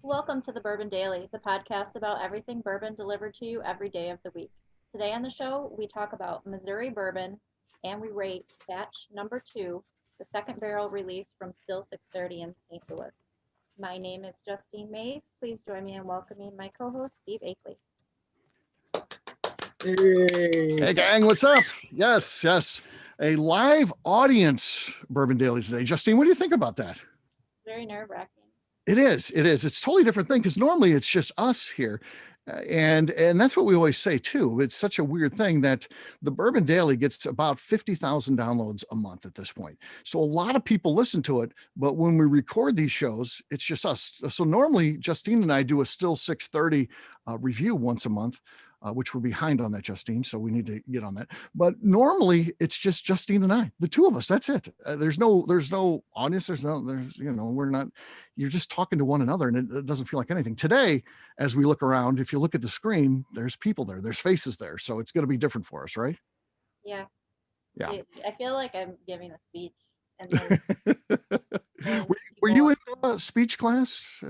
Welcome to the Bourbon Daily, the podcast about everything bourbon delivered to you every day of the week. Today on the show, we talk about Missouri Bourbon and we rate batch number 2, the second barrel release from Still 630 in St. Louis. My name is Justine Mays. Please join me in welcoming my co-host, Steve Akley. Hey gang, what's up? Yes. A live audience Bourbon Daily today. Justine, what do you think about that? Very nerve-wracking. It is. It's a totally different thing because normally it's just us here. And that's what we always say too. It's such a weird thing that the Bourbon Daily gets about 50,000 downloads a month at this point. So a lot of people listen to it, but when we record these shows, it's just us. So normally Justine and I do a Still 630 review once a month. Which we're behind on that, Justine. So we need to get on that. But normally it's just Justine and I, the two of us. That's it. There's no audience. We're not. You're just talking to one another, and it doesn't feel like anything. Today, as we look around, if you look at the screen, there's people there. There's faces there. So it's going to be different for us, right? Yeah. Yeah. I feel like I'm giving a speech, and there's were you in speech class?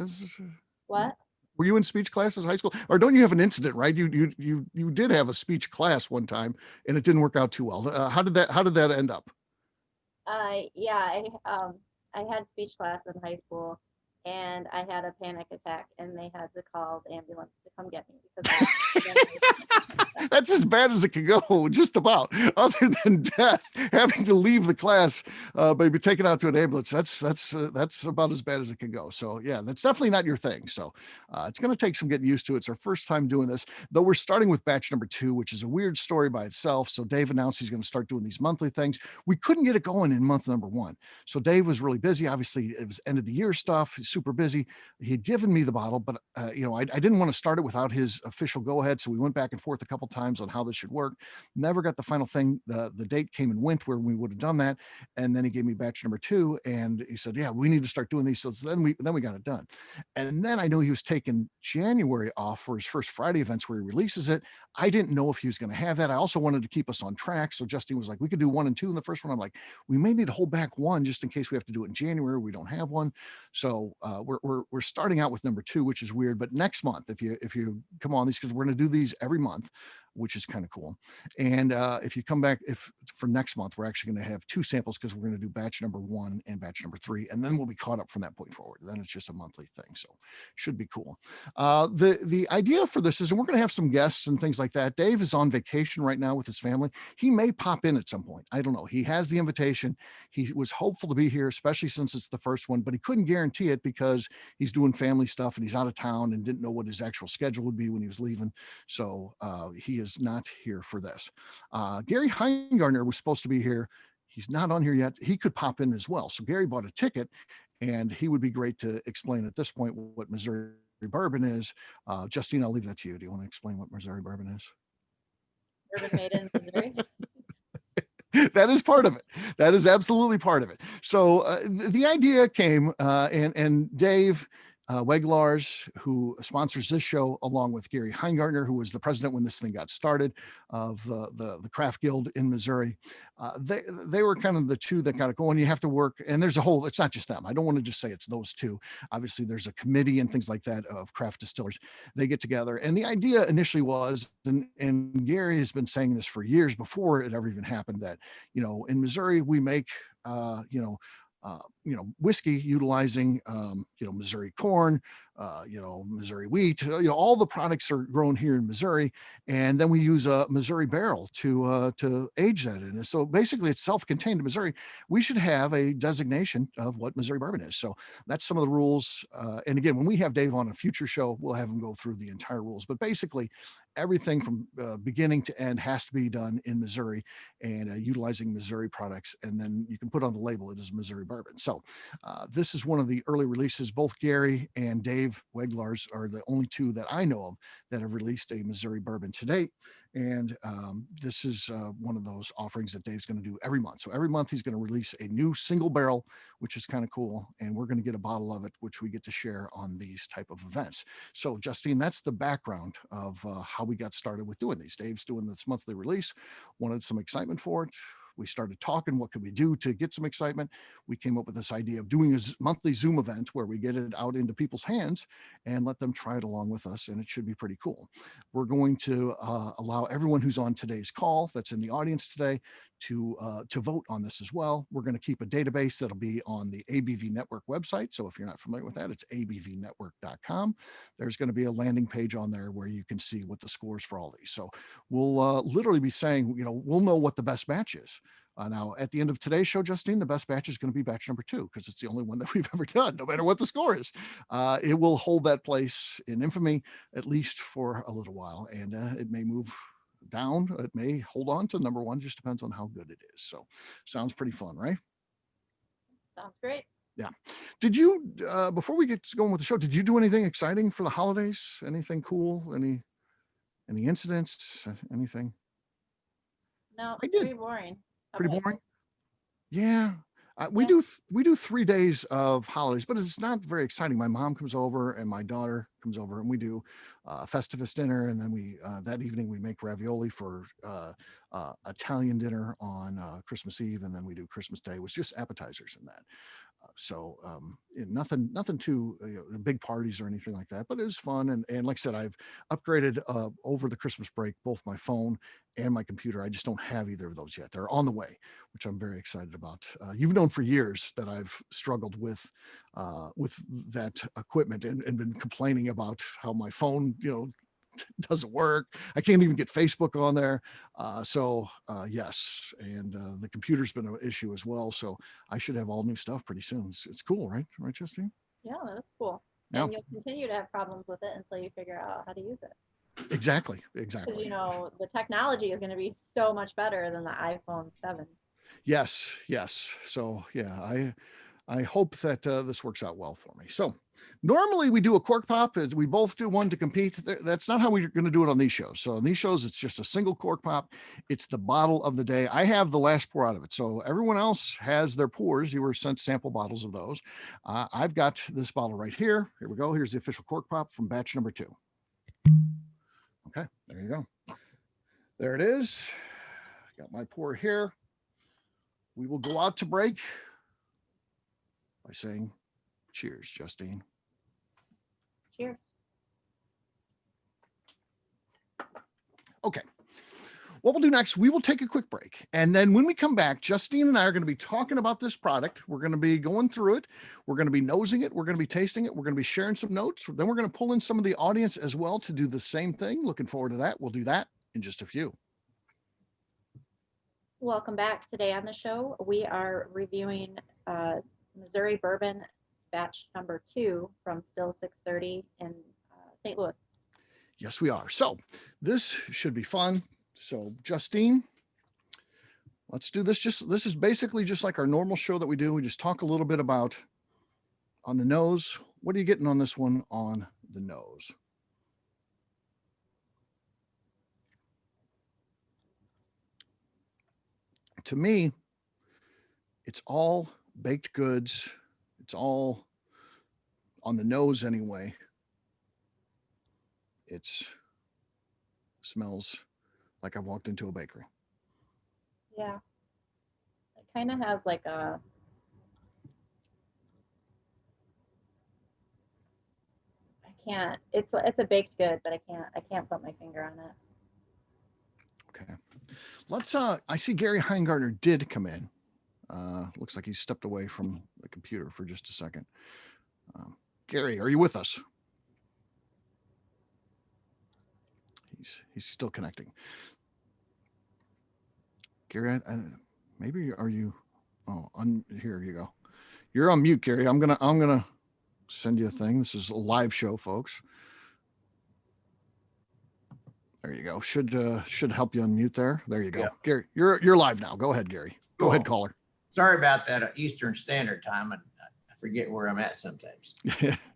What? Were you in speech classes in high school, or don't you have an incident, right? You did have a speech class one time, and it didn't work out too well. How did that end up? I had speech class in high school, and I had a panic attack, and they had to call the ambulance to come get me because That's as bad as it can go, just about. Other than death, having to leave the class, maybe taken out to an ambulance. That's about as bad as it can go. So yeah, that's definitely not your thing. So it's going to take some getting used to. It's our first time doing this, though. We're starting with batch number 2, which is a weird story by itself. So Dave announced he's going to start doing these monthly things. We couldn't get it going in month number 1, so Dave was really busy. Obviously, it was end of the year stuff. He's super busy. He had given me the bottle, but I didn't want to start it without his official go ahead. So we went back and forth a couple times on how this should work. Never got the final thing. The date came and went where we would have done that. And then he gave me batch number 2, and he said, yeah, we need to start doing these. So then we got it done. And then I knew he was taking January off for his first Friday events where he releases it. I didn't know if he was going to have that. I also wanted to keep us on track. So Justine was like, we could do 1 and 2 in the first one. I'm like, we may need to hold back 1 just in case we have to do it in January. We don't have one. So we're starting out with number 2, which is weird. But next month, if you come on these, because we're going to do these every month, which is kind of cool. And if you come back, if for next month, we're actually going to have 2 samples because we're going to do batch number 1 and batch number 3, and then we'll be caught up from that point forward. Then it's just a monthly thing, so should be cool. The idea for this is, and we're going to have some guests and things like that. Dave is on vacation right now with his family. He may pop in at some point. I don't know. He has the invitation. He was hopeful to be here, especially since it's the first one, but he couldn't guarantee it because he's doing family stuff and he's out of town and didn't know what his actual schedule would be when he was leaving. So he is not here for this. Gary Heingartner was supposed to be here. He's not on here yet. He could pop in as well. So Gary bought a ticket, and he would be great to explain at this point what Missouri Bourbon is. Justine, I'll leave that to you. Do you want to explain what Missouri Bourbon is? Bourbon made in Missouri. That is part of it. That is absolutely part of it. So the idea came, and Dave Weglars, who sponsors this show, along with Gary Heingartner, who was the president when this thing got started of the Craft Guild in Missouri. They were kind of the two that got it going. You have to work, and there's a whole, it's not just them. I don't want to just say it's those two. Obviously, there's a committee and things like that of craft distillers. They get together, and the idea initially was, and Gary has been saying this for years before it ever even happened, that, in Missouri, we make, whiskey utilizing, Missouri corn, Missouri wheat, all the products are grown here in Missouri. And then we use a Missouri barrel to age that in. So basically it's self-contained in Missouri. We should have a designation of what Missouri bourbon is. So that's some of the rules. And again, when we have Dave on a future show, we'll have him go through the entire rules, but basically everything from beginning to end has to be done in Missouri and utilizing Missouri products. And then you can put on the label, it is Missouri bourbon. So this is one of the early releases. Both Gary and Dave Weglars are the only 2 that I know of that have released a Missouri bourbon to date. And this is one of those offerings that Dave's going to do every month. So every month he's going to release a new single barrel, which is kind of cool. And we're going to get a bottle of it, which we get to share on these type of events. So Justine, that's the background of how we got started with doing these. Dave's doing this monthly release, wanted some excitement for it. we started talking, what could we do to get some excitement? We came up with this idea of doing a monthly Zoom event where we get it out into people's hands and let them try it along with us. And it should be pretty cool. We're going to allow everyone who's on today's call that's in the audience today to vote on this as well. We're going to keep a database that'll be on the ABV Network website. So if you're not familiar with that, it's abvnetwork.com. There's going to be a landing page on there where you can see what the scores for all these. So we'll literally be saying, we'll know what the best batch is. Now, at the end of today's show, Justine, the best batch is going to be batch number 2 because it's the only one that we've ever done, no matter what the score is. It will hold that place in infamy, at least for a little while, and it may move down. It may hold on to number 1, just depends on how good it is. So sounds pretty fun, right? Sounds great. Yeah. Did you, before we get going with the show, did you do anything exciting for the holidays? Anything cool? Any incidents? Anything? No, I did. pretty boring. Pretty boring. Yeah. We do 3 days of holidays, but it's not very exciting. My mom comes over and my daughter comes over, and we do a Festivus dinner, and then we that evening we make ravioli for Italian dinner on Christmas Eve, and then we do Christmas Day with just appetizers in that. So nothing too big parties or anything like that, but it was fun. And like I said, I've upgraded over the Christmas break, both my phone and my computer. I just don't have either of those yet. They're on the way, which I'm very excited about. You've known for years that I've struggled with that equipment and been complaining about how my phone, doesn't work. I can't even get Facebook on there. Yes. And the computer's been an issue as well. So I should have all new stuff pretty soon. It's cool, right? Right, Justine? Yeah, that's cool. Yeah. And you'll continue to have problems with it until you figure out how to use it. Exactly. Because, the technology is going to be so much better than the iPhone 7. Yes. So yeah, I hope that this works out well for me. So normally we do a cork pop. We both do one to compete. That's not how we're going to do it on these shows. So on these shows, it's just a single cork pop. It's the bottle of the day. I have the last pour out of it. So everyone else has their pours. You were sent sample bottles of those. I've got this bottle right here. Here we go. Here's the official cork pop from batch number 2. Okay, there you go. There it is. Got my pour here. We will go out to break by saying cheers, Justine. Cheers. Okay. What we'll do next, we will take a quick break. And then when we come back, Justine and I are going to be talking about this product. We're going to be going through it. We're going to be nosing it. We're going to be tasting it. We're going to be sharing some notes. Then we're going to pull in some of the audience as well to do the same thing. Looking forward to that. We'll do that in just a few. Welcome back. Today on the show, we are reviewing Missouri Bourbon batch number 2 from StilL 630 in St. Louis. Yes, we are. So this should be fun. So Justine, let's do this. This is basically just like our normal show that we do. We just talk a little bit about on the nose. What are you getting on this one on the nose? To me, it's all baked goods. It's all on the nose anyway. It smells like I walked into a bakery. Yeah. It kind of has like a it's a baked good, but I can't put my finger on it. Okay. Let's I see Gary Heingartner did come in. Looks like he stepped away from the computer for just a second. Gary, are you with us? He's still connecting. Gary, maybe are you? Oh, here you go. You're on mute, Gary. I'm gonna send you a thing. This is a live show, folks. There you go. Should help you unmute there. There you go. Yeah. Gary, you're live now. Go ahead, Gary. Go ahead, caller. Sorry about that Eastern Standard Time, and I forget where I'm at sometimes.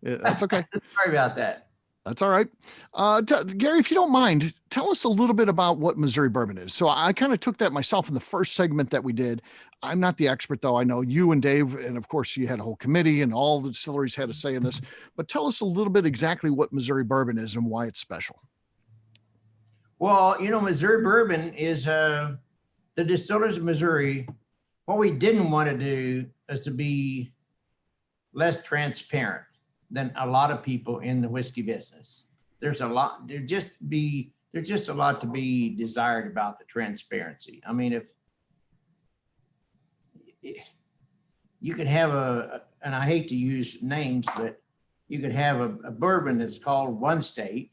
That's okay. Sorry about that. That's all right. Gary, if you don't mind, tell us a little bit about what Missouri Bourbon is. So I kind of took that myself in the first segment that we did. I'm not the expert, though. I know you and Dave, and of course, you had a whole committee, and all the distilleries had a say in this. But tell us a little bit exactly what Missouri Bourbon is and why it's special. Well, Missouri Bourbon is the the distillers of Missouri, what we didn't want to do is to be less transparent than a lot of people in the whiskey business. There's a lot, there's just a lot to be desired about the transparency. I mean, if you could have and I hate to use names, but you could have a bourbon that's called one state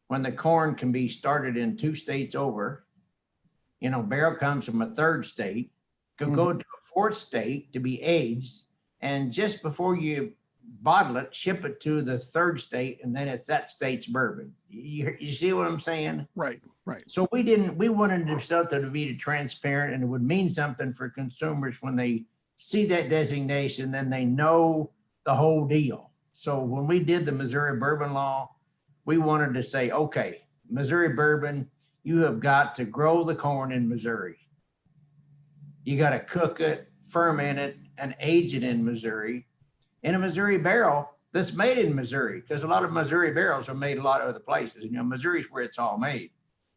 when the corn can be started in 2 states over. Barrel comes from a 3rd state, could go to a 4th state to be aged. And just before you bottle it, ship it to the 3rd state, and then it's that state's bourbon. You see what I'm saying? Right. So we wanted to do something to be transparent, and it would mean something for consumers when they see that designation, then they know the whole deal. So when we did the Missouri Bourbon Law, we wanted to say, okay, Missouri Bourbon, you have got to grow the corn in Missouri. You got to cook it, ferment it, and age it in Missouri, in a Missouri barrel that's made in Missouri, because a lot of Missouri barrels are made a lot of other places. Missouri's where it's all made.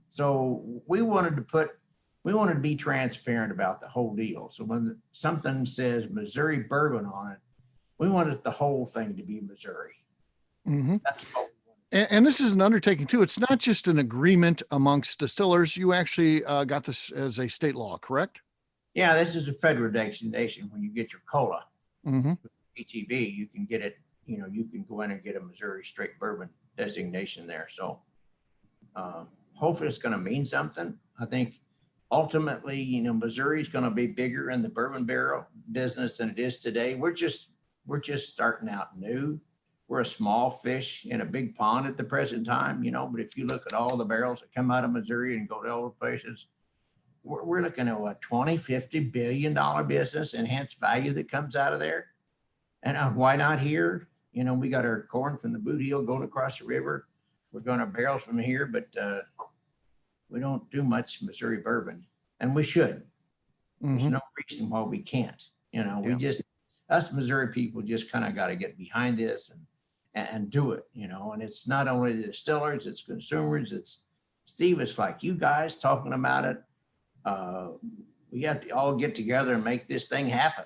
So we wanted to be transparent about the whole deal. So when something says Missouri Bourbon on it, we wanted the whole thing to be Missouri. Mm-hmm. That's what And this is an undertaking too. It's not just an agreement amongst distillers. You actually got this as a state law, correct? Yeah, this is a federal designation. When you get your cola, PTB, you can get it. You can go in and get a Missouri straight bourbon designation there. So hopefully it's going to mean something. I think ultimately, Missouri is going to be bigger in the bourbon barrel business than it is today. We're just starting out new. We're a small fish in a big pond at the present time, but if you look at all the barrels that come out of Missouri and go to all the places, we're looking at what, $20-50 billion business, enhanced value that comes out of there. And why not here? We got our corn from the Boot Heel going across the river. We're going to barrels from here, but we don't do much Missouri bourbon, and we should. There's no reason why we can't. Us Missouri people just kind of got to get behind this and do it, and it's not only the distillers, it's consumers, it's Steve, it's like you guys talking about it. We have to all get together and make this thing happen,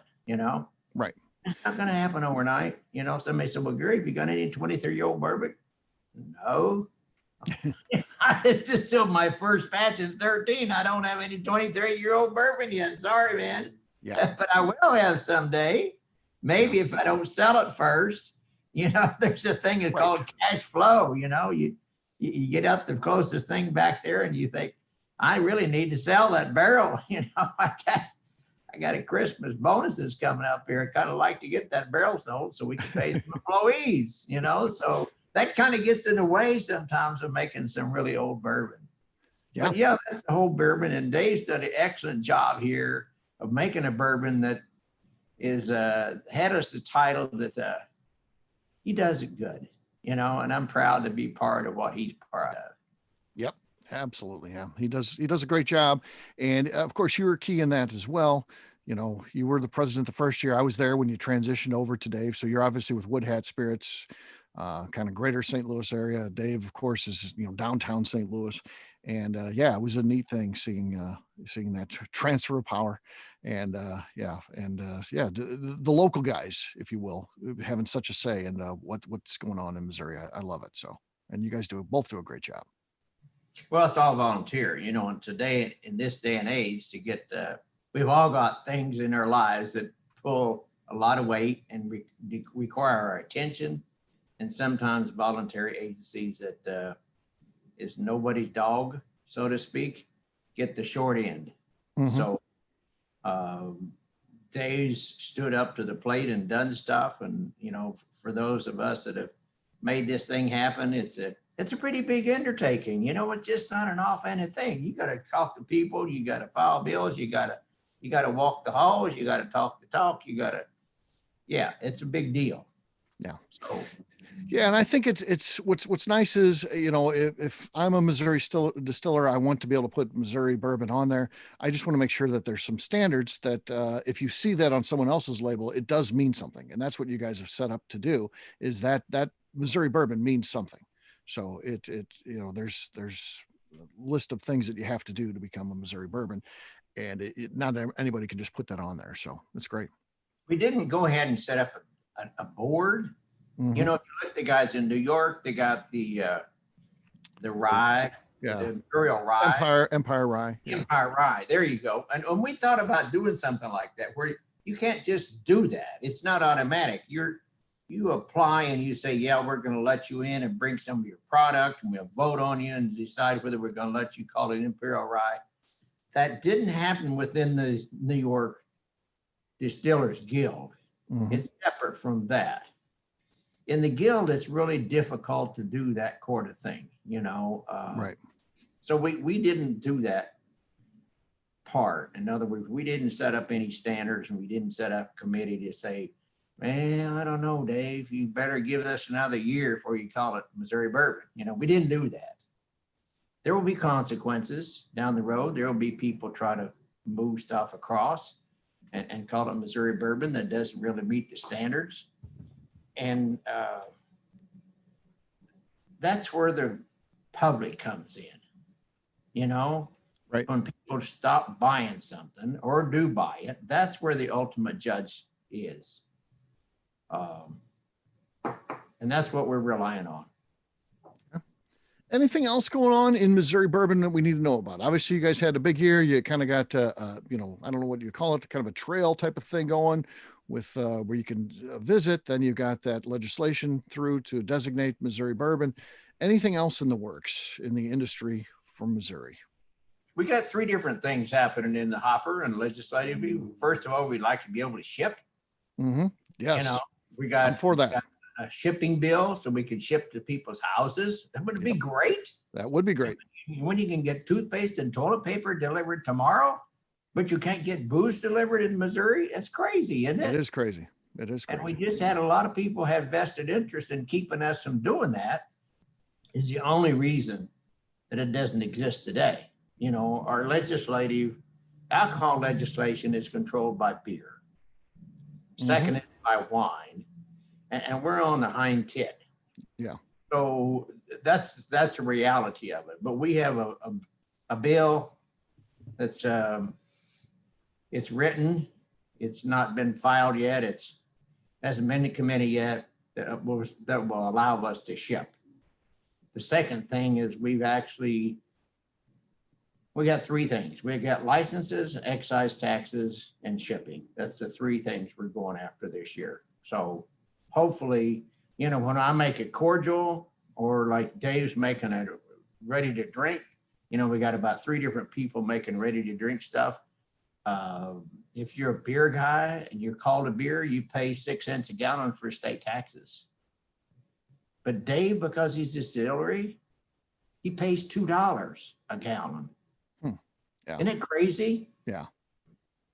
Right. It's not going to happen overnight. Somebody said, well, Gary, have you got any 23-year-old bourbon? No. It's just still my first batch is 13. I don't have any 23-year-old bourbon yet. Sorry, man. Yeah. But I will have someday. Maybe if I don't sell it first. There's a thing that's called cash flow. You get out the closest thing back there and you think, I really need to sell that barrel. I got a Christmas bonuses coming up here. I kind of like to get that barrel sold so we can pay some employees, so that kind of gets in the way sometimes of making some really old bourbon. Yeah. But yeah, that's the whole bourbon. And Dave's done an excellent job here of making a bourbon that is had us the title that he does it good, and I'm proud to be part of what he's part of. Yep. Absolutely. Yeah. He does a great job. And of course you were key in that as well. You were the president the first year. I was there when you transitioned over to Dave. So you're obviously with Wood Hat Spirits, kind of greater St. Louis area. Dave, of course, is, downtown St. Louis. And yeah, it was a neat thing seeing that transfer of power. And the local guys, if you will, having such a say in what's going on in Missouri. I love it. So, and you guys both do a great job. Well, it's all volunteer, and today, in this day and age, to get, we've all got things in our lives that pull a lot of weight and require our attention, and sometimes voluntary agencies that is nobody's dog, so to speak, get the short end. So Dave's stood up to the plate and done stuff, and for those of us that have made this thing happen, it's a pretty big undertaking. It's just not an offhanded thing. You got to talk to people. You got to file bills. You got to walk the halls. You got to talk the talk. It's a big deal. Yeah. So, yeah. And I think it's what's nice is, if I'm a Missouri distiller, I want to be able to put Missouri bourbon on there. I just want to make sure that there's some standards that if you see that on someone else's label, it does mean something. And that's what you guys have set up to do, is that Missouri bourbon means something. So there's a list of things that you have to do to become a Missouri bourbon. and not anybody can just put that on there. So that's great. We didn't go ahead and set up a board. Mhm. You know, if you look at the guys in New York, they got the rye, Yeah. the Imperial Rye. Empire Rye. Yeah. Empire Rye. There you go. And we thought about doing something like that where you can't just do that. It's not automatic. You apply and you say, yeah, we're going to let you in and bring some of your product, and we'll vote on you and decide whether we're going to let you call it Imperial Rye. That didn't happen within the New York Distillers Guild. Mhm. It's separate from that. In the guild, it's really difficult to do that sort of thing, you know. Right. So we didn't do that part. In other words, we didn't set up any standards, and we didn't set up a committee to say, man, I don't know, Dave, you better give us another year before you call it Missouri Bourbon. You know, we didn't do that. There will be consequences down the road. There will be people try to move stuff across and call it Missouri Bourbon that doesn't really meet the standards. And that's where the public comes in, you know? Right. When people stop buying something or do buy it, that's where the ultimate judge is. And that's what we're relying on. Anything else going on in Missouri Bourbon that we need to know about? Obviously, you guys had a big year. You kind of got, you know, I don't know what you call it, kind of a trail type of thing going with where you can visit. Then you've got that legislation through to designate Missouri Bourbon. Anything else in the works in the industry from Missouri? We got 3 different things happening in the hopper and legislatively. First of all, we'd like to be able to ship. Mm-hmm. Yes. You know, we got for that. We got a shipping bill so we could ship to people's houses. That would be great. That would be great. When you can get toothpaste and toilet paper delivered tomorrow, but you can't get booze delivered in Missouri, it's crazy, isn't it? It is crazy. It is crazy. And we just had a lot of people have vested interest in keeping us from doing that. Is the only reason that it doesn't exist today. You know, our legislative alcohol legislation is controlled by beer. Seconded by wine. And we're on the hind tit. Yeah. So that's a reality of it. But we have a bill that's it's written. It's not been filed yet. It's hasn't been in committee yet that will allow us to ship. The second thing is we got 3 things. We got licenses, excise taxes, and shipping. That's the 3 things we're going after this year. So hopefully, you know, when I make a cordial or like Dave's making a ready to drink, you know, we got about 3 different people making ready to drink stuff. If you're a beer guy and you're called a beer, you pay 6 cents a gallon for state taxes. But Dave, because he's a distillery, he pays $2 a gallon. Yeah. Isn't it crazy? Yeah.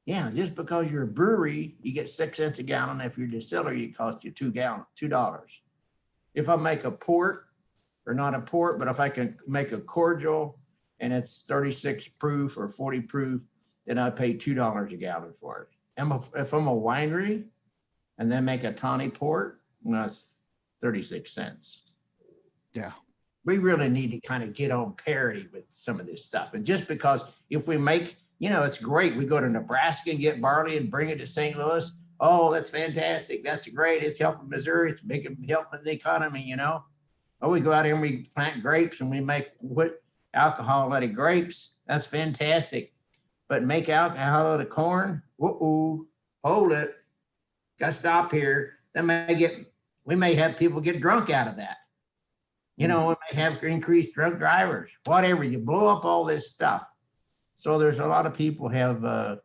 Yeah, just because you're a brewery, you get 6 cents a gallon. If you're a distillery, it costs you $2. If I make a port, or not a port, but if I can make a cordial and it's 36 proof or 40 proof, then I pay $2 a gallon for it. And if I'm a winery and then make a tawny port, well, that's 36 cents. Yeah. We really need to kind of get on parity with some of this stuff. And just because if we make, you know, it's great. We go to Nebraska and get barley and bring it to St. Louis. Oh, that's fantastic. That's great. It's helping Missouri. It's helping the economy, you know. Oh, we go out here and we plant grapes and we make alcohol out of grapes. That's fantastic. But make alcohol out of corn? Hold it. Got to stop here. We may have people get drunk out of that. You know, we may have increased drunk drivers, whatever. You blow up all this stuff. So there's a lot of people have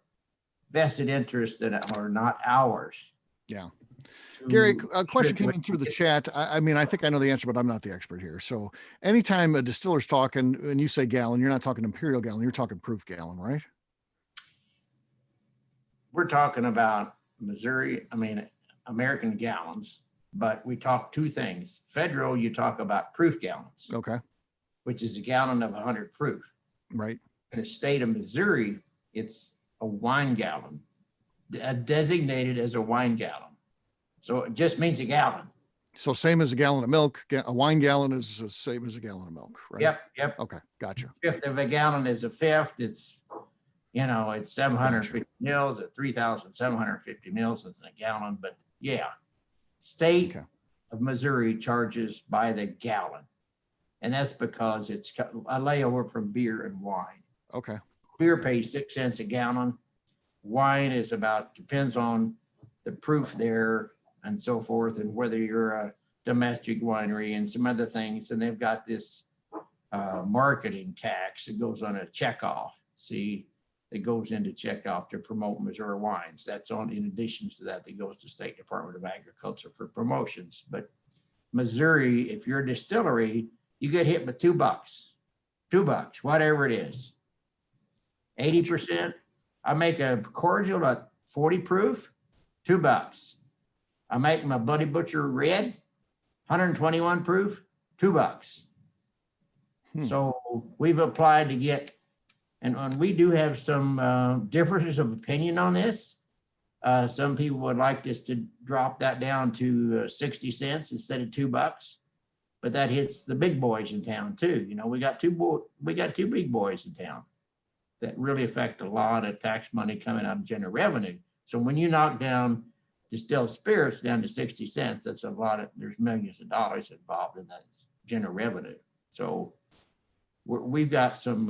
vested interest that are not ours. Yeah. Gary, a question came in through the chat. I mean, I think I know the answer, but I'm not the expert here. So anytime a distiller's talking and you say gallon, you're not talking imperial gallon, you're talking proof gallon, right? We're talking about American gallons, but we talk 2 things. Federal, you talk about proof gallons. Okay. Which is a gallon of 100 proof. Right. In the state of Missouri, it's a wine gallon, designated as a wine gallon. So it just means a gallon. So same as a gallon of milk, a wine gallon is the same as a gallon of milk, right? Yep. Okay, gotcha. Fifth of a gallon is a fifth. It's You know, it's 750 mils at 3,750 mils in a gallon. But yeah, state of Missouri charges by the gallon. And that's because it's a layover from beer and wine. Okay. Beer pays 6 cents a gallon. Wine is about, depends on the proof there and so forth, and whether you're a domestic winery and some other things. And they've got this marketing tax that goes on a checkoff. See, it goes into checkoff to promote Missouri wines. That's on, in addition to that, that goes to State Department of Agriculture for promotions. But Missouri, if you're a distillery, you get hit with $2, whatever it is. 80%. I make a cordial at 40 proof, $2. I make my Buddy Butcher Red, 121 proof, $2. So we've applied to get, and we do have some differences of opinion on this. Some people would like us to drop that down to 60 cents instead of $2, but that hits the big boys in town too. You know, we got two big boys in town that really affect a lot of tax money coming out of general revenue. So when you knock down distilled spirits down to 60 cents, that's a lot of, there's millions of dollars involved in that general revenue. So we've got some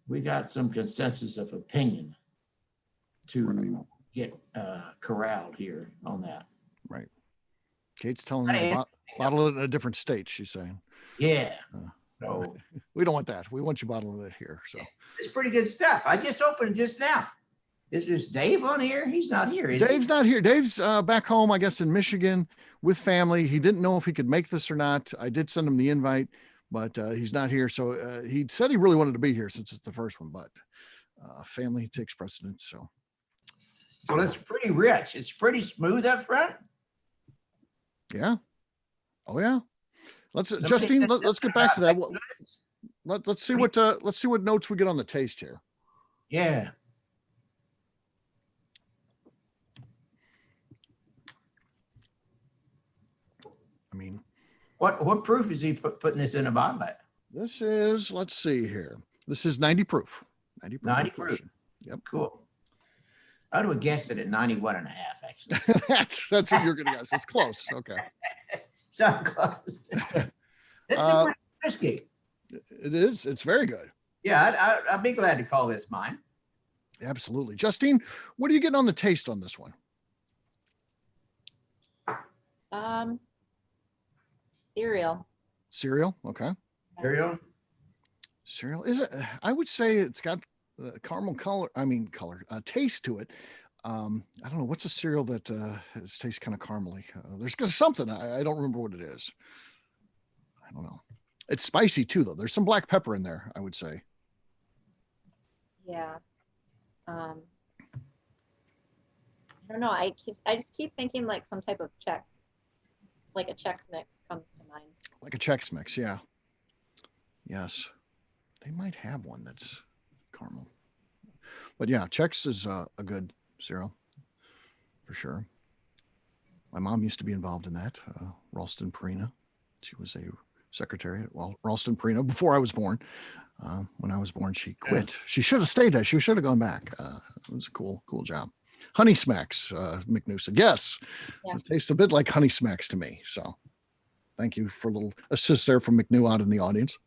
consensus of opinion to get corralled here on that. Right. Kate's telling me bottle it in a different state, she's saying. Yeah. So we don't want that. We want you bottling it here. So it's pretty good stuff. I just opened it just now. Is Dave on here? He's not here. Dave's not here. Dave's back home, I guess, in Michigan with family. He didn't know if he could make this or not. I did send him the invite, but he's not here. So he said he really wanted to be here since it's the first one, but family takes precedence. So it's pretty rich. It's pretty smooth up front. Yeah. Oh yeah. Justine, let's get back to that. Let's see what notes we get on the taste here. Yeah. I mean, what proof is he putting this in a bottle at? This is, let's see here. This is 90 proof. 90 proof. Yep. Cool. I would have guessed it at 91 and a half, actually. that's what you're going to guess. It's close. Okay. So close. This is pretty risky. It is. It's very good. Yeah, I'd be glad to call this mine. Absolutely. Justine, what are you getting on the taste on this one? Cereal. Okay. Cereal. Is it? I would say it's got caramel taste to it. I don't know. What's a cereal that tastes kind of caramely? There's something. I don't remember what it is. I don't know. It's spicy too, though. There's some black pepper in there, I would say. Yeah. I don't know. I just keep thinking like some type of Chex, like a Chex Mix comes to mind. Like a Chex Mix, yeah. Yes. They might have one that's caramel. But yeah, Chex is a good cereal for sure. My mom used to be involved in that. Ralston Purina. She was a secretary at Ralston Purina before I was born. When I was born, she quit. Yeah. She should have stayed there. She should have gone back. It was a cool job. Honey Smacks, McNew said. Yes. Yeah. It tastes a bit like Honey Smacks to me. So thank you for a little assist there from McNew out in the audience.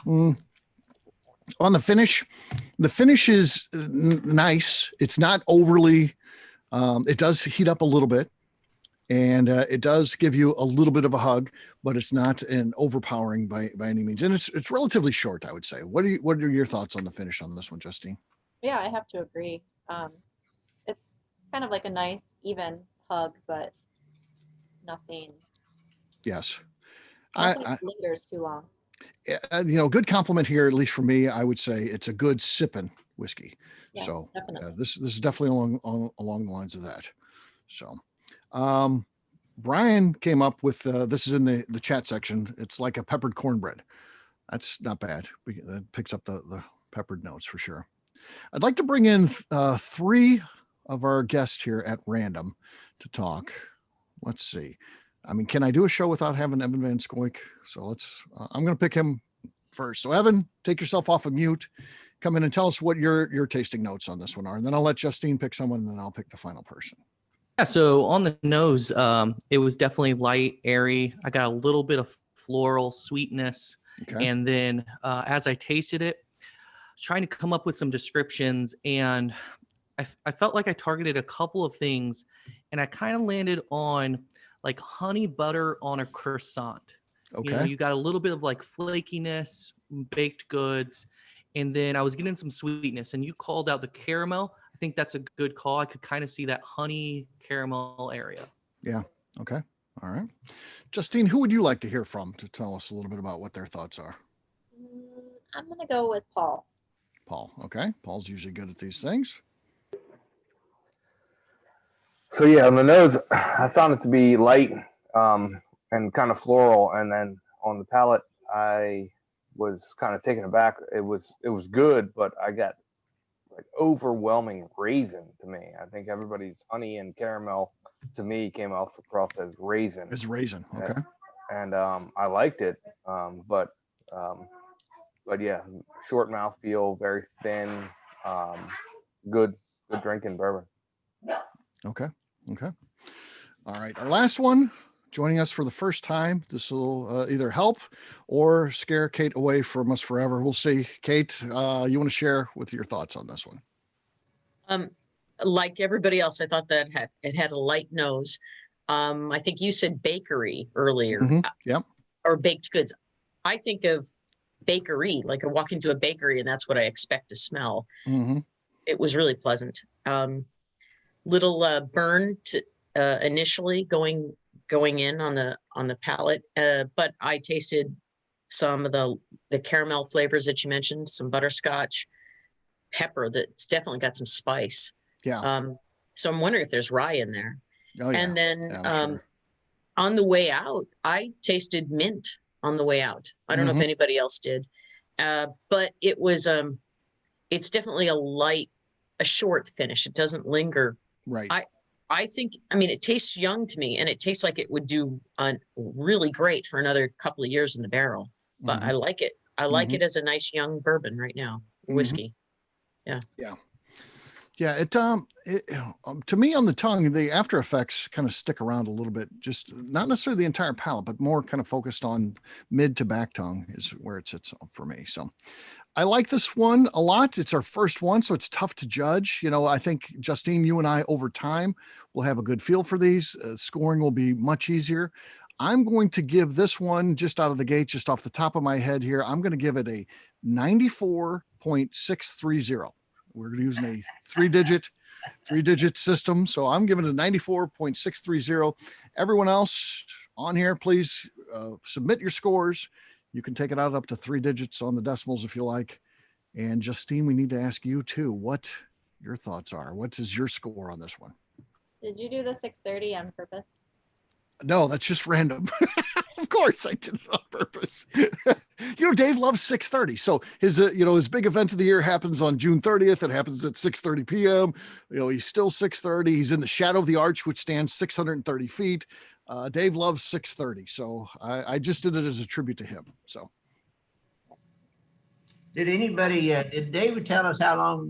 On the finish is nice. It's not overly, it does heat up a little bit, and it does give you a little bit of a hug, but it's not an overpowering by any means. And it's relatively short, I would say. What are your thoughts on the finish on this one, Justine? Yeah, I have to agree. It's kind of like a nice, even hug, but nothing. Yes. Nothing lingers too long. Good compliment here, at least for me. I would say it's a good sipping whiskey. Yeah, so definitely. This is definitely along the lines of that. So Brian came up with this is in the chat section. It's like a peppered cornbread. That's not bad. That picks up the peppered notes for sure. I'd like to bring in 3 of our guests here at random to talk. Let's see. I mean, can I do a show without having Evan Van Scoik? So I'm going to pick him first. So Evan, take yourself off of mute. Come in and tell us what your tasting notes on this one are. And then I'll let Justine pick someone, and then I'll pick the final person. Yeah, so on the nose, it was definitely light, airy. I got a little bit of floral sweetness. Okay. And then as I tasted it, I was trying to come up with some descriptions, and I felt like I targeted a couple of things, and I kind of landed on like honey butter on a croissant. Okay. You know, you got a little bit of like flakiness, baked goods, and then I was getting some sweetness, and you called out the caramel. I think that's a good call. I could kind of see that honey caramel area. Yeah. Okay. All right. Justine, who would you like to hear from to tell us a little bit about what their thoughts are? I'm going to go with Paul. Paul. Okay. Paul's usually good at these things. So yeah, on the nose, I found it to be light and kind of floral, and then on the palate, I was kind of taken aback. It was good, but I got like overwhelming raisin to me. I think everybody's honey and caramel to me came off across as raisin. It's raisin. Okay. And I liked it, but yeah, short mouthfeel, very thin, good drinking bourbon. Okay. Okay. All right. Our last one joining us for the first time. This will either help or scare Kate away from us forever. We'll see. Kate, you want to share with your thoughts on this one? Like everybody else, I thought that it had a light nose. I think you said bakery earlier. Yep. Or baked goods. I think of bakery, like I walk into a bakery and that's what I expect to smell. It was really pleasant. Little burn to initially going in on the palate, but I tasted some of the caramel flavors that you mentioned, some butterscotch, pepper. That's definitely got some spice. Yeah. So I'm wondering if there's rye in there. Oh, yeah. And then Sure. on the way out, I tasted mint on the way out. I don't know if anybody else did, but it was it's definitely a short finish. It doesn't linger. Right. I think, I mean, it tastes young to me, and it tastes like it would do really great for another couple of years in the barrel. But I like it. I like it as a nice young bourbon right now, whiskey. Yeah. Yeah. Yeah. It to me on the tongue, the after effects kind of stick around a little bit, just not necessarily the entire palate, but more kind of focused on mid to back tongue is where it sits for me. So I like this one a lot. It's our first one, so it's tough to judge. You know, I think Justine, you and I over time will have a good feel for these. Scoring will be much easier. I'm going to give this one just out of the gate, just off the top of my head here. I'm going to give it a 94.630. We're using a three-digit system. So I'm giving it a 94.630. Everyone else on here, please submit your scores. You can take it out up to 3 digits on the decimals if you like. And Justine, we need to ask you too, what your thoughts are. What is your score on this one? Did you do the 630 on purpose? No, that's just random. Of course I did it on purpose. Dave loves 6:30. So his big event of the year happens on June 30th. It happens at 6:30 p.m. He's still 6:30. He's in the shadow of the arch, which stands 630 feet. Dave loves 6:30. So I just did it as a tribute to him. So. Did anybody, did David tell us how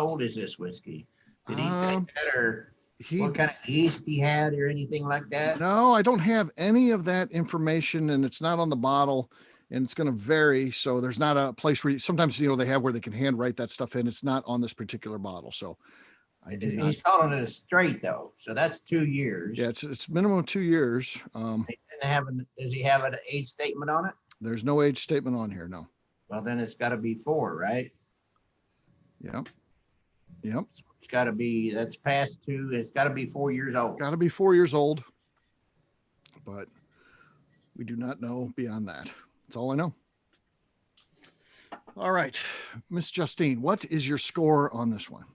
old is this whiskey? Did he say that, or what kind of yeast he had or anything like that? No, I don't have any of that information, and it's not on the bottle, and it's going to vary. So there's not a place where sometimes, they have where they can handwrite that stuff in. It's not on this particular bottle. So I do not. He's calling it a straight though. So that's 2 years. Yeah, it's minimum 2 years. Does he have an age statement on it? There's no age statement on here. No. Well, then it's got to be 4, right? Yep. It's got to be, that's past 2. It's got to be 4 years old. Got to be 4 years old. But we do not know beyond that. That's all I know. All right, Miss Justine, what is your score on this one?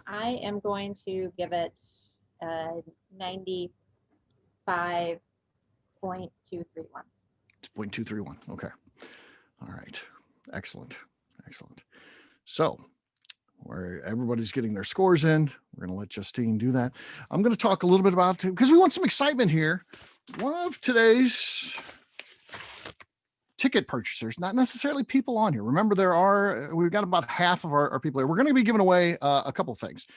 I am going to give it 95.231. 0.231. Okay. All right. Excellent. So where everybody's getting their scores in, we're going to let Justine do that. I'm going to talk a little bit about, because we want some excitement here. One of today's ticket purchasers, not necessarily people on here. Remember, we've got about half of our people here. We're going to be giving away a couple of things.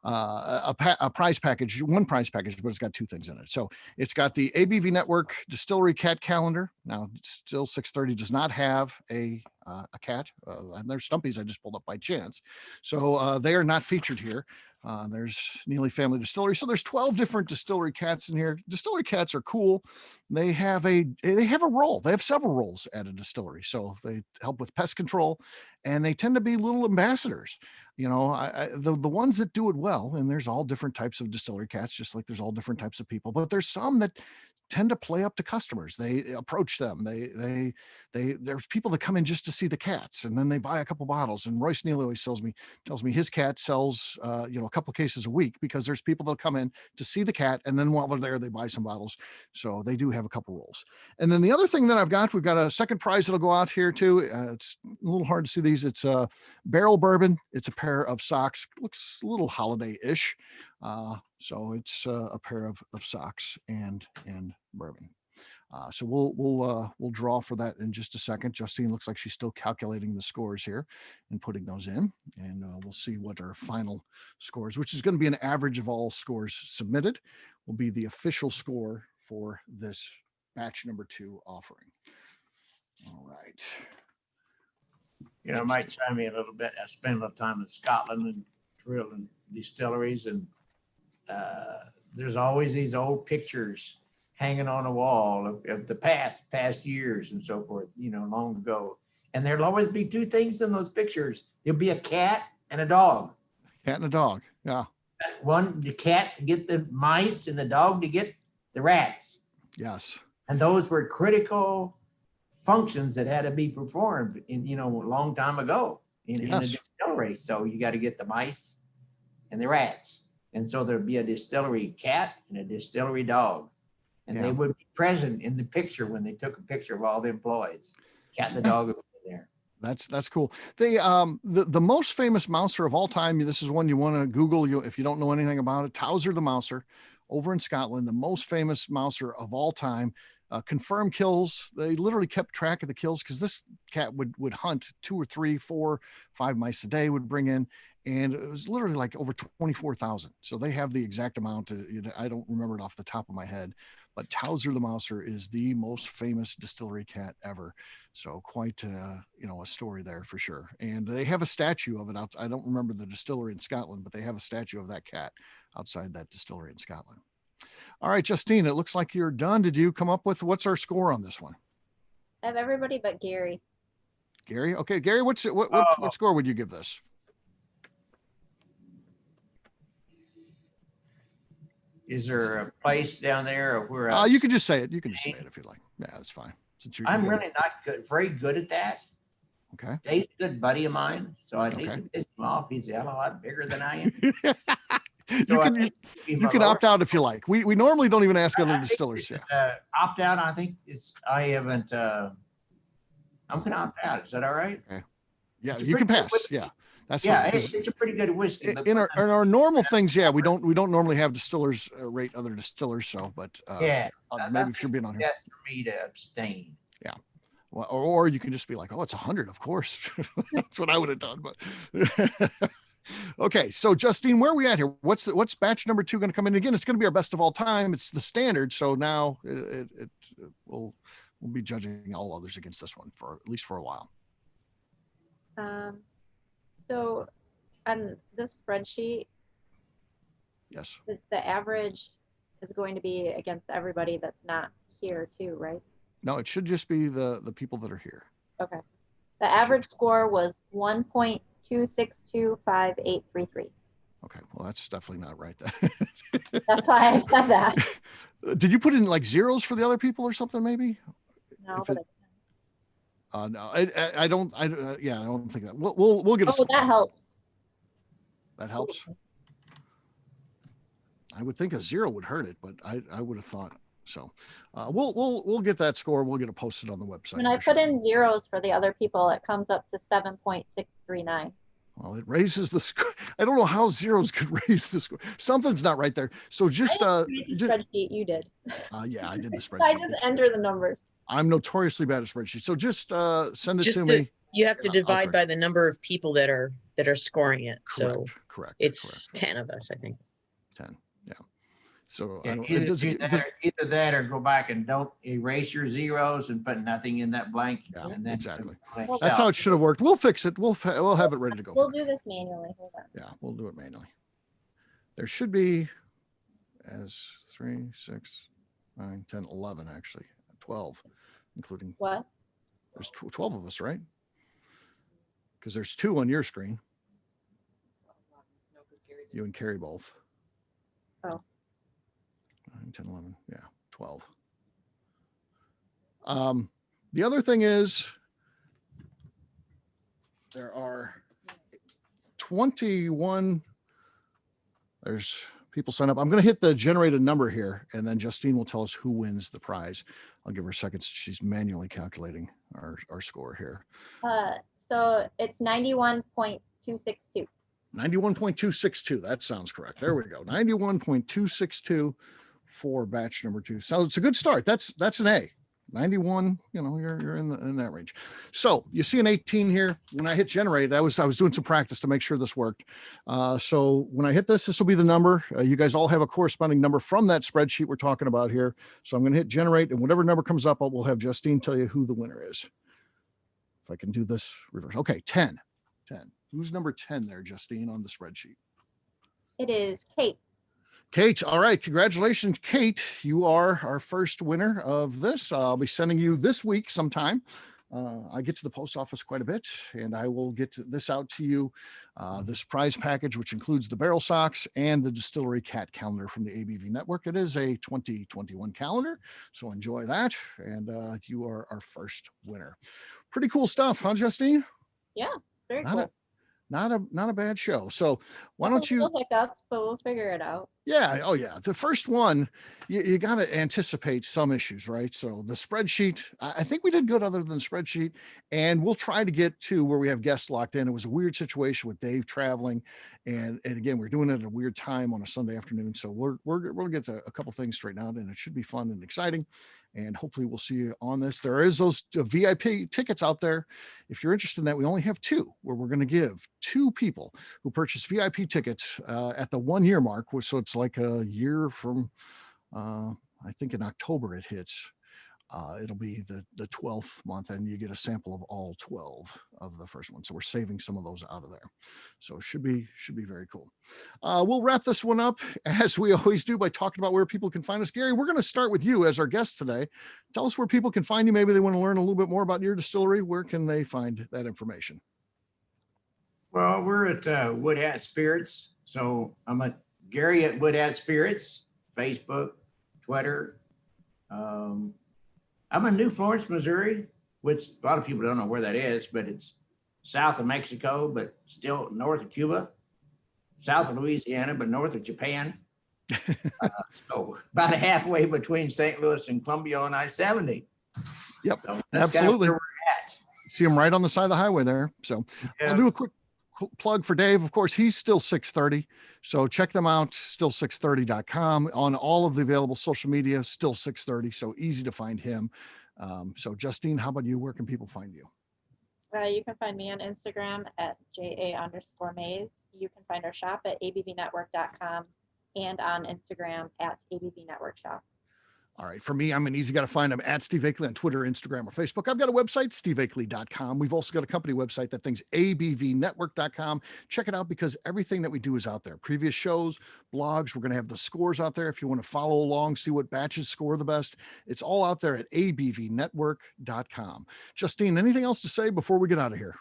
A prize package, one prize package, but it's got two things in it. So it's got the ABV Network Distillery Cat Calendar. Now, Still 630 does not have a cat. And there's Stumpy's I just pulled up by chance. So they are not featured here. There's Neely Family Distillery. So there's 12 different distillery cats in here. Distillery cats are cool. They have a role. They have several roles at a distillery. So they help with pest control, and they tend to be little ambassadors. You know, the ones that do it well, and there's all different types of distillery cats, just like there's all different types of people, but there's some that tend to play up to customers. They approach them. There's people that come in just to see the cats, and then they buy a couple bottles. And Royce Neely always tells me his cat sells, a couple cases a week, because there's people that'll come in to see the cat, and then while they're there, they buy some bottles. So they do have a couple roles. And then the other thing that we've got a second prize that'll go out here too. It's a little hard to see these. It's a barrel bourbon. It's a pair of socks. Looks a little holiday-ish. So it's a pair of socks and bourbon. So we'll draw for that in just a second. Justine looks like she's still calculating the scores here and putting those in, and we'll see what our final scores, which is going to be an average of all scores submitted, will be the official score for this batch number 2 offering. All right. You know, I might chime in a little bit. I spent a little time in Scotland and drilling distilleries, and there's always these old pictures hanging on a wall of the past years and so forth, long ago. And there'll always be two things in those pictures. There'll be a cat and a dog. Cat and a dog. Yeah. The cat to get the mice and the dog to get the rats. Yes. And those were critical functions that had to be performed a long time ago in a distillery. So you got to get the mice and the rats. And so there'd be a distillery cat and a distillery dog. And they would be present in the picture when they took a picture of all the employees. Cat and the dog would be there. That's cool. They the most famous mouser of all time. This is one you want to Google if you don't know anything about it. Towser the Mouser, over in Scotland, the most famous mouser of all time. Confirmed kills. They literally kept track of the kills, because this cat would hunt 2 or 3, 4, 5 mice a day, would bring in, and it was literally like over 24,000. So they have the exact amount. I don't remember it off the top of my head, but Towser the Mouser is the most famous distillery cat ever. So quite a story there for sure. And they have a statue of it out. I don't remember the distillery in Scotland, but they have a statue of that cat outside that distillery in Scotland. All right, Justine, it looks like you're done. Did you come up with what's our score on this one? I have everybody but Gary. Gary? Okay, Gary, what score would you give this? Is there a place down there or where? You can just say it. You can just say it if you like. Yeah, that's fine. I'm really not very good at that. Okay. Dave's a good buddy of mine, so I hate to piss him off. He's a hell of a lot bigger than I am. So you can opt out if you like. We normally don't even ask other distillers. Opt out. I think I haven't. I'm gonna opt out. Is that all right? Okay. Yeah, you can pass. Yeah, that's it's a pretty good whiskey. In our normal things, we don't normally have distillers rate other distillers. So, but maybe if you're being on here, that's for me to abstain. Yeah. Well, or you can just be like, oh, it's 100, of course. That's what I would have done. But okay, so Justine, where are we at here? What's batch number 2 going to come in? Again, it's going to be our best of all time. It's the standard. So now we'll be judging all others against this one for at least for a while. So on this spreadsheet, yes, the average is going to be against everybody that's not here too, right? No, it should just be the people that are here. Okay. The average score was 1.2625833. Okay, well, that's definitely not right. That's why I said that. Did you put in like zeros for the other people or something, maybe? No, no, I don't think that. We'll get a score. That helps. That helps. I would think a 0 would hurt it, but I would have thought so. We'll get that score. We'll get it posted on the website. When I put in zeros for the other people, it comes up to 7.639. Well, it raises the score. I don't know how zeros could raise the score. Something's not right there. So just spreadsheet you did. Yeah, I did the spreadsheet. I just enter the numbers. I'm notoriously bad at spreadsheets. So just send it Just to me. you have to I'll divide correct by the number of people that are scoring it. So Correct. it's 10 of us, I think. 10. Yeah. So Yeah, I don't, either, it does, do it that does, or, either that or go back and don't erase your zeros and put nothing in that blank. Yeah, and then exactly. Well, that's how it should have worked. We'll fix it. We'll have it ready to go. We'll do this manually. Hold on. Yeah, we'll do it manually. There should be as 3, 6, 9, 10, 11, actually 12, including What? there's 12 of us, right? Because there's 2 on your screen. You and Carrie both. Oh. 9, 10, 11. Yeah, 12. The other thing is there are 21. There's people sign up. I'm going to hit the generated number here, and then Justine will tell us who wins the prize. I'll give her a second. She's manually calculating our score here. So it's 91.262. 91.262. That sounds correct. There we go. 91.262 for batch number 2. So it's a good start. That's an A. 91, you're in that range. So you see an 18 here. When I hit generate, I was doing some practice to make sure this worked. So when I hit this will be the number. You guys all have a corresponding number from that spreadsheet we're talking about here. So I'm going to hit generate, and whatever number comes up, we'll have Justine tell you who the winner is. If I can do this reverse. Okay, 10. Who's number 10 there, Justine, on the spreadsheet? It is Kate. Kate, all right. Congratulations, Kate. You are our first winner of this. I'll be sending you this week sometime. I get to the post office quite a bit, and I will get this out to you. This prize package, which includes the barrel socks and the distillery cat calendar from the ABV network. It is a 2021 calendar, so enjoy that. And you are our first winner. Pretty cool stuff, huh, Justine? Yeah, very cool. Not a bad show. So why don't you? Hiccups, but we'll figure it out. Yeah. Oh, yeah. The first one, you got to anticipate some issues, right? So the spreadsheet, I think we did good other than the spreadsheet, and we'll try to get to where we have guests locked in. It was a weird situation with Dave traveling, and again, we're doing it at a weird time on a Sunday afternoon. So we'll get to a couple things straightened out, and it should be fun and exciting. And hopefully we'll see you on this. There is those VIP tickets out there. If you're interested in that, we only have 2 where we're going to give 2 people who purchase VIP tickets at the 1 year mark. So it's like a year from, I think in October it hits. It'll be the 12th month, and you get a sample of all 12 of the first one. So we're saving some of those out of there. So it should be very cool. We'll wrap this one up as we always do by talking about where people can find us. Gary, we're going to start with you as our guest today. Tell us where people can find you. Maybe they want to learn a little bit more about your distillery. Where can they find that information? Well, we're at Wood Hat Spirits. So I'm at Gary at Wood Hat Spirits, Facebook, Twitter. I'm in New Florence, Missouri, which a lot of people don't know where that is, but it's south of Mexico, but still north of Cuba, south of Louisiana, but north of Japan. So about halfway between St. Louis and Columbia on I-70. Yep, so absolutely. Where we're at. See them right on the side of the highway there. So Yeah. I'll do a quick plug for Dave. Of course, he's Still 630. So check them out, still630.com, on all of the available social media, Still 630. So easy to find him. So Justine, how about you? Where can people find you? You can find me on Instagram at JA_Mays. You can find our shop at abvnetwork.com and on Instagram at abvnetworkshop. All right. For me, I'm an easy guy to find. I'm at Steve Akley on Twitter, Instagram, or Facebook. I've got a website, steveakley.com. We've also got a company website. That thing's abvnetwork.com. Check it out because everything that we do is out there. Previous shows, blogs. We're going to have the scores out there. If you want to follow along, see what batches score the best, it's all out there at abvnetwork.com. Justine, anything else to say before we get out of here?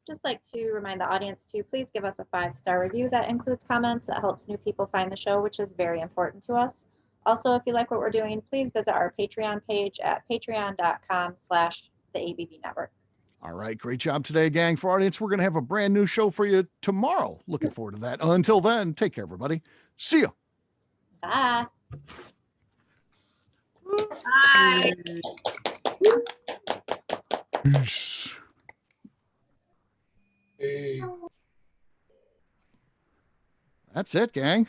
Just like to remind the audience to please give us a 5-star review that includes comments. That helps new people find the show, which is very important to us. Also, if you like what we're doing, please visit our Patreon page at patreon.com/theABVNetwork. All right. Great job today, gang. For our audience, we're going to have a brand new show for you tomorrow. Looking forward to that. Until then, take care, everybody. See you. Bye. Bye. Peace. That's it, gang.